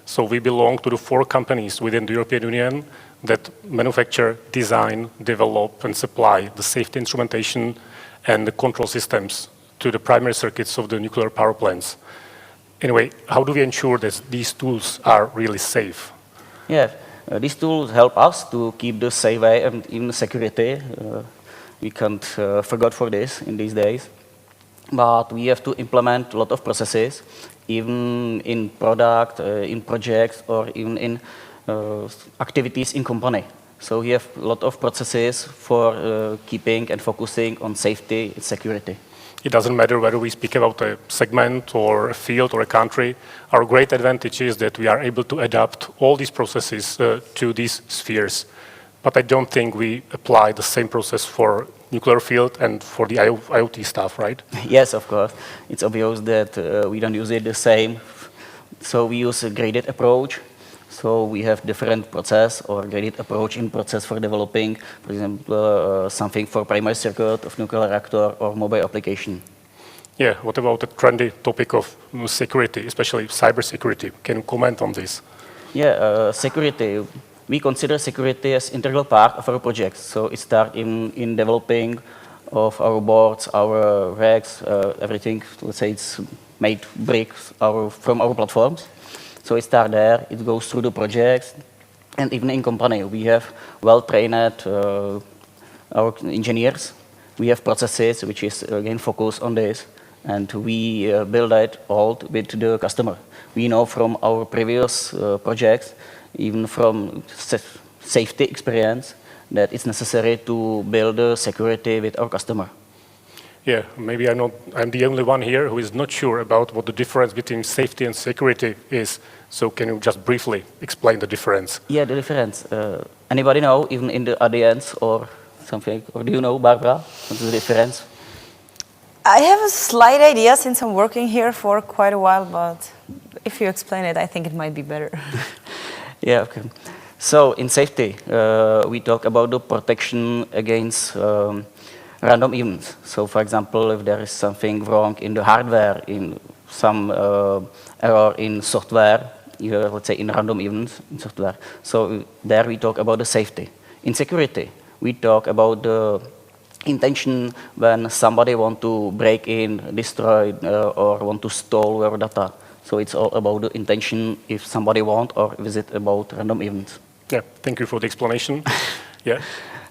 So we belong to the 4 companies within the European Union that manufacture, design, develop and supply the safety instrumentation and the control systems to the primary circuits of the nuclear power plants. Anyway, how do we ensure that these tools are really safe? Yeah, these tools help us to keep the safe way and even security. We can't forget for this in these days. But we have to implement a lot of processes, even in product, in projects, or even in activities in company. So we have a lot of processes for keeping and focusing on safety and security. It doesn't matter whether we speak about a segment or a field or a country. Our great advantage is that we are able to adapt all these processes to these spheres. But I don't think we apply the same process for nuclear field and for the IoT stuff, right? Yes, of course. It's obvious that we don't use it the same. So we use a graded approach. So we have different process or graded approach in process for developing, for example, something for primary circuit of nuclear reactor or mobile application. Yeah, what about the trendy topic of security, especially cybersecurity? Can you comment on this? Yeah, security. We consider security as integral part of our projects. So it starts in developing of our boards, our racks, everything. Let's say it's made bricks from our platforms. So it starts there, it goes through the projects, and even in company, we have well-trained our engineers. We have processes which is again focused on this, and we build it all with the customer. We know from our previous projects, even from safety experience, that it's necessary to build security with our customer. Yeah, maybe I'm the only one here who is not sure about what the difference between safety and security is. So can you just briefly explain the difference? Yeah, the difference. Anybody know, even in the audience or something? Or do you know, Barbara, what's the difference? I have a slight idea since I'm working here for quite a while, but if you explain it, I think it might be better. Yeah, okay. So in safety, we talk about the protection against random events. So for example, if there is something wrong in the hardware, in some error in software, let's say in random events in software. So there we talk about the safety. In security, we talk about the intention when somebody want to break in, destroy, or want to steal your data. So it's all about the intention if somebody want or is it about random events. Yeah, thank you for the explanation. Yeah.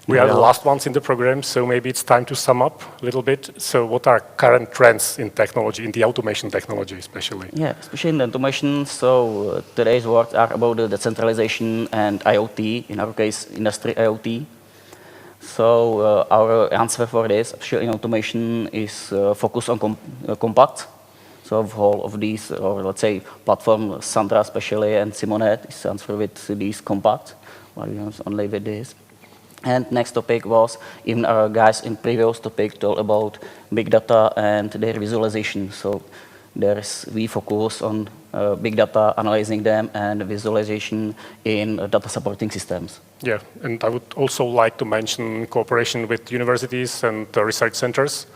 We are the last ones in the program, so maybe it's time to sum up a little bit. So what are current trends in technology, in the automation technology especially? Yeah, especially in the automation. So today's words are about the decentralization and IoT, in our case, industry IoT. So our answer for this, especially in automation, is focus on compact. So of all of these, or let's say platform, Sandra especially, and Simonet is answer with these compact, while we have only with this. And next topic was, even our guys in previous topic told about big data and their visualization. So we focus on big data, analyzing them, and visualization in data supporting systems. Yeah, and I would also like to mention cooperation with universities and research centers,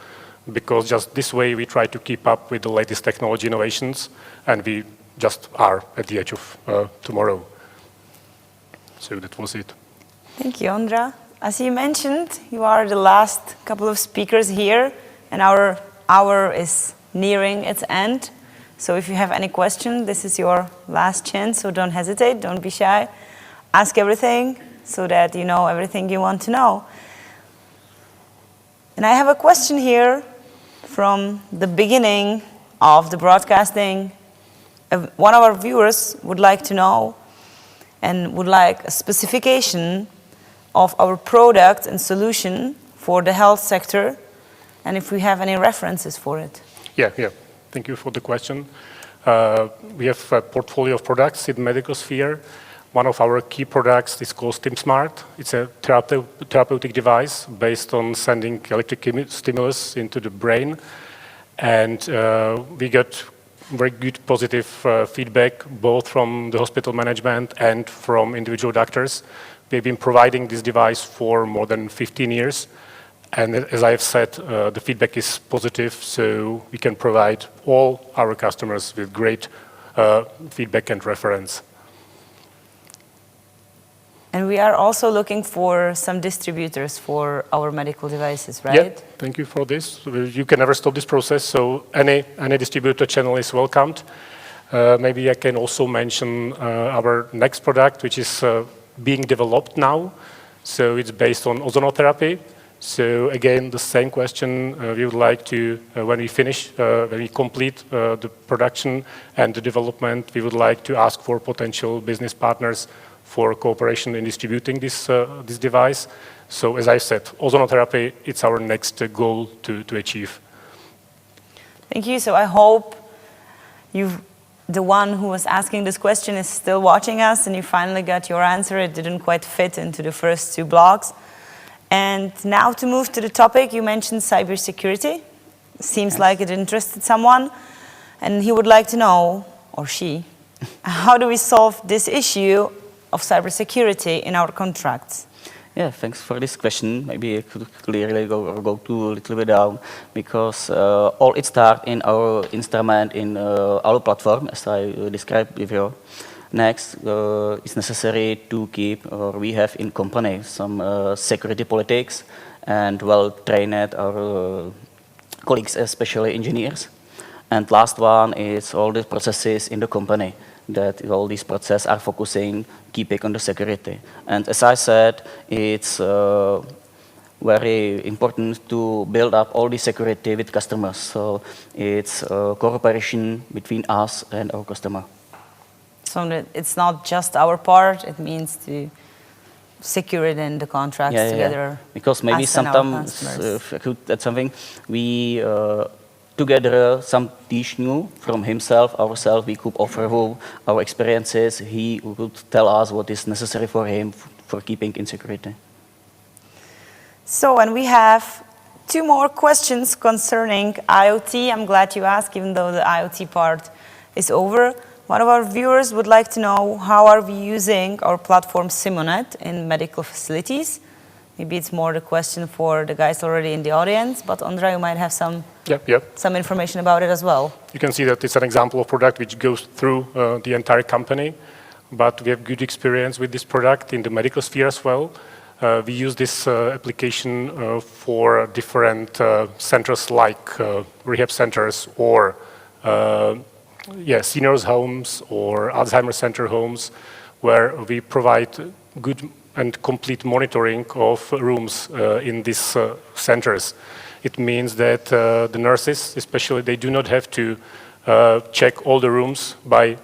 because just this way we try to keep up with the latest technology innovations, and we just are at the edge of tomorrow. So that was it. Thank you, Ondra. As you mentioned, you are the last couple of speakers here, and our hour is nearing its end. So if you have any question, this is your last chance, so don't hesitate, don't be shy. Ask everything so that you know everything you want to know. And I have a question here from the beginning of the broadcasting. One of our viewers would like to know and would like a specification of our product and solution for the health sector, and if we have any references for it. Yeah. Thank you for the question. We have a portfolio of products in the medical sphere. One of our key products is called StimSmart. It's a therapeutic device based on sending electric stimulus into the brain. And we got very good positive feedback, both from the hospital management and from individual doctors. We've been providing this device for more than 15 years. And as I have said, the feedback is positive, so we can provide all our customers with great feedback and reference. And we are also looking for some distributors for our medical devices, right? Yeah, thank you for this. You can never stop this process, so any distributor channel is welcomed. Maybe I can also mention our next product, which is being developed now. So it's based on ozonotherapy. So again, the same question we would like to, when we complete the production and the development, we would like to ask for potential business partners for cooperation in distributing this device. So as I said, ozonotherapy, it's our next goal to achieve. Thank you. So I hope the one who was asking this question is still watching us and you finally got your answer. It didn't quite fit into the first two blocks. And now to move to the topic, you mentioned cybersecurity. Seems like it interested someone. And he would like to know, or she, how do we solve this issue of cybersecurity in our contracts? Yeah, thanks for this question. Maybe I could clearly go to a little bit down, because all it starts in our instrument, in our platform, as I described before. Next, it's necessary to keep, or we have in company, some security politics and well-trained our colleagues, especially engineers. And last one is all the processes in the company, that all these processes are focusing, keeping on the security. And as I said, it's very important to build up all the security with customers. So it's cooperation between us and our customer. So that it's not just our part, it means to secure it in the contracts together. Yeah. Because maybe sometimes, if I could add something, we together some teach new from himself, ourselves, we could offer our experiences, he would tell us what is necessary for him for keeping in security. So, and we have two more questions concerning IoT. I'm glad you asked, even though the IoT part is over. One of our viewers would like to know, how are we using our platform Simonet in medical facilities? Maybe it's more the question for the guys already in the audience, but Ondra, you might have some information about it as well. You can see that it's an example of product which goes through the entire company, but we have good experience with this product in the medical sphere as well. We use this application for different centers like rehab centers or seniors homes or Alzheimer's center homes, where we provide good and complete monitoring of rooms in these centers. It means that the nurses, especially, they do not have to check all the rooms by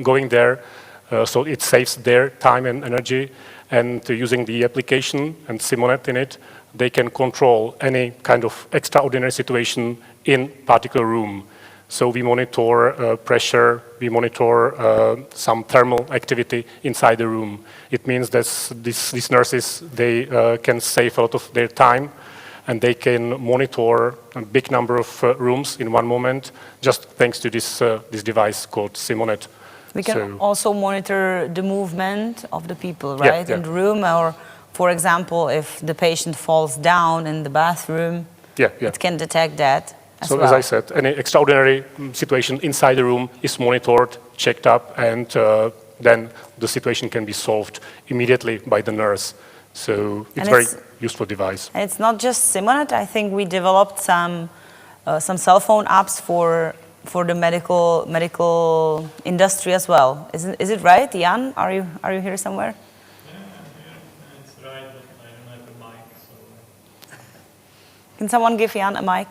going there, so it saves their time and energy. And using the application and Simonet in it, they can control any kind of extraordinary situation in particular room. So we monitor pressure, we monitor some thermal activity inside the room. It means that these nurses, they can save a lot of their time, and they can monitor a big number of rooms in one moment, just thanks to this device called Simonet. We can also monitor the movement of the people, right, in the room, or, for example, if the patient falls down in the bathroom, it can detect that as well. So, as I said, any extraordinary situation inside the room is monitored, checked up, and then the situation can be solved immediately by the nurse. So it's a very useful device. And it's not just Simonet. I think we developed some cell phone apps for the medical industry as well. Is it right, Jan? Are you here somewhere? Yeah, I'm here. It's right, but I don't have a mic. So. Can someone give Jan a mic?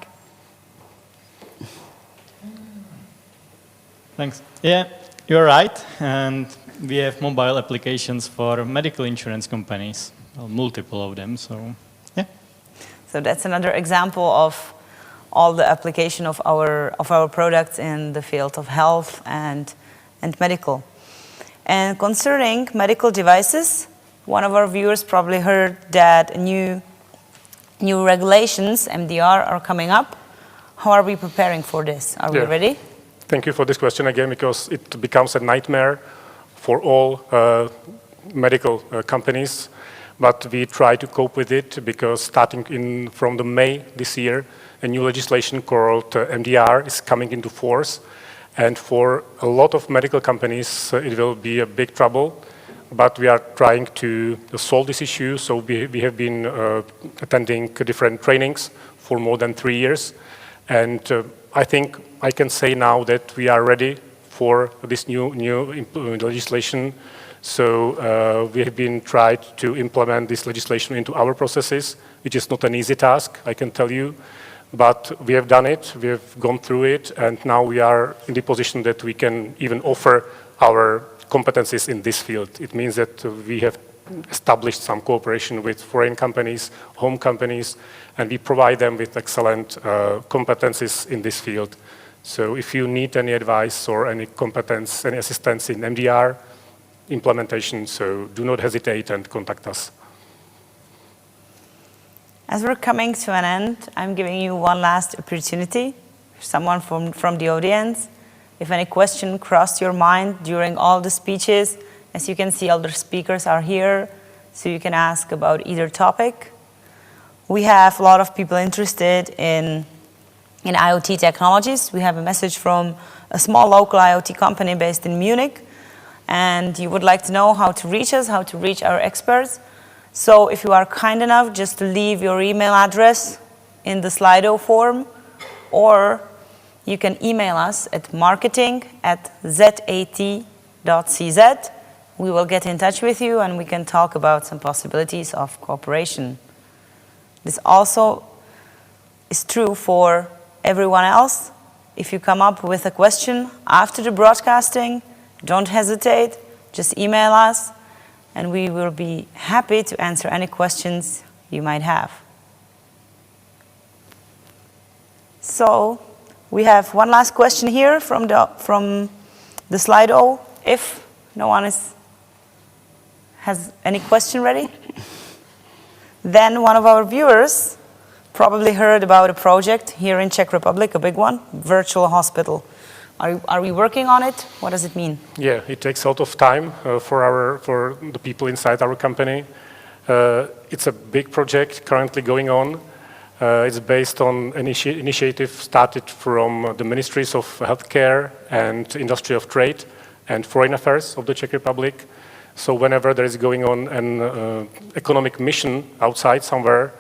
Thanks. Yeah, you're right. And we have mobile applications for medical insurance companies, well, multiple of them. So, yeah. So that's another example of all the application of our products in the field of health and medical. And concerning medical devices, one of our viewers probably heard that new regulations, MDR, are coming up. How are we preparing for this? Are we ready? Thank you for this question again, because it becomes a nightmare for all medical companies. But we try to cope with it, because starting from the May this year, a new legislation called MDR is coming into force. And for a lot of medical companies, it will be a big trouble. But we are trying to solve this issue. So we have been attending different trainings for more than 3 years. And I think I can say now that we are ready for this new legislation. So we have been tried to implement this legislation into our processes, which is not an easy task, I can tell you. But we have done it, we have gone through it, and now we are in the position that we can even offer our competencies in this field. It means that we have established some cooperation with foreign companies, home companies, and we provide them with excellent competencies in this field. So if you need any advice or any competence, any assistance in MDR implementation, so do not hesitate and contact us. As we're coming to an end, I'm giving you one last opportunity. Someone from the audience, if any question crossed your mind during all the speeches, as you can see, other speakers are here, so you can ask about either topic. We have a lot of people interested in IoT technologies. We have a message from a small local IoT company based in Munich, and you would like to know how to reach us, how to reach our experts. So if you are kind enough just to leave your email address in the Slido form, or you can email us at marketing@zat.cz. We will get in touch with you and we can talk about some possibilities of cooperation. This also is true for everyone else. If you come up with a question after the broadcasting, don't hesitate, just email us, and we will be happy to answer any questions you might have. So we have one last question here from the Slido. If no one has any question ready, then one of our viewers probably heard about a project here in Czech Republic, a big one, virtual hospital. Are we working on it? What does it mean? Yeah, it takes a lot of time for the people inside our company. It's a big project currently going on. It's based on an initiative started from the Ministries of Healthcare and Industry of Trade and Foreign Affairs of the Czech Republic. So whenever there is going on an economic mission outside somewhere,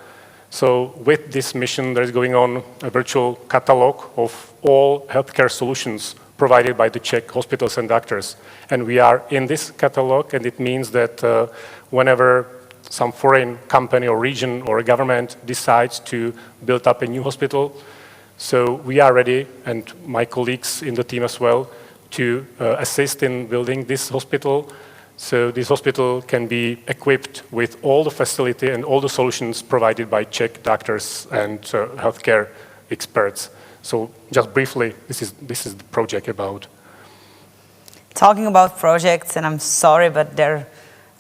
so with this mission there is going on a virtual catalog of all healthcare solutions provided by the Czech hospitals and doctors. And we are in this catalog, and it means that whenever some foreign company or region or a government decides to build up a new hospital, so we are ready, and my colleagues in the team as well, to assist in building this hospital. So this hospital can be equipped with all the facility and all the solutions provided by Czech doctors and healthcare experts. So just briefly, this is the project about. Talking about projects, and I'm sorry, but there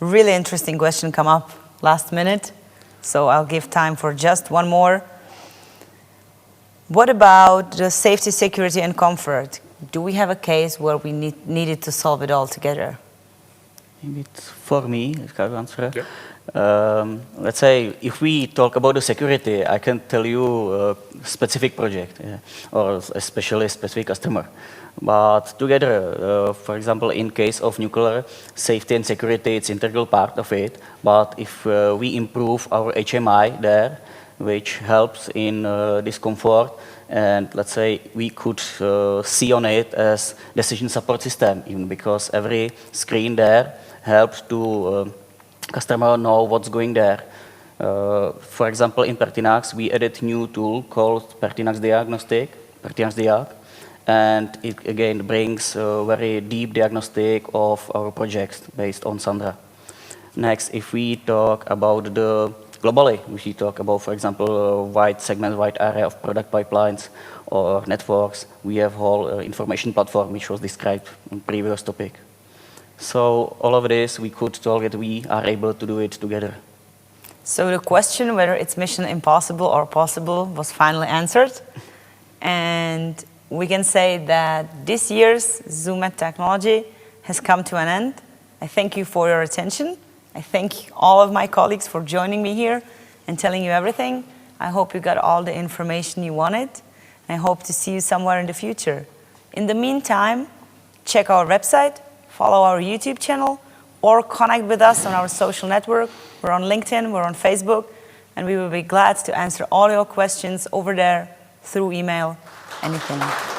really interesting question come up last minute, so I'll give time for just one more. What about the safety, security, and comfort? Do we have a case where we needed to solve it all together? Maybe it's for me, if I answer. Yeah. Let's say if we talk about the security, I can tell you a specific project, or especially a specific customer. But together, for example, in case of nuclear, safety and security, it's integral part of it. But if we improve our HMI there, which helps in this comfort, and let's say we could see on it as decision support system, even because every screen there helps to customer know what's going there. For example, in Pertinax, we added new tool called Pertinax Diagnostic, Pertinax Diag, and it again brings a very deep diagnostic of our projects based on Sandra. Next, if we talk about the globally, we talk about, for example, wide segment, wide area of product pipelines or networks. We have whole information platform, which was described in previous topic. So all of this, we could talk that we are able to do it together. So the question whether it's mission impossible or possible was finally answered. And we can say that this year's Zoom at Technology has come to an end. I thank you for your attention. I thank all of my colleagues for joining me here and telling you everything. I hope you got all the information you wanted. I hope to see you somewhere in the future. In the meantime, check our website, follow our YouTube channel, or connect with us on our social network. We're on LinkedIn, we're on Facebook, and we will be glad to answer all your questions over there through email, anything.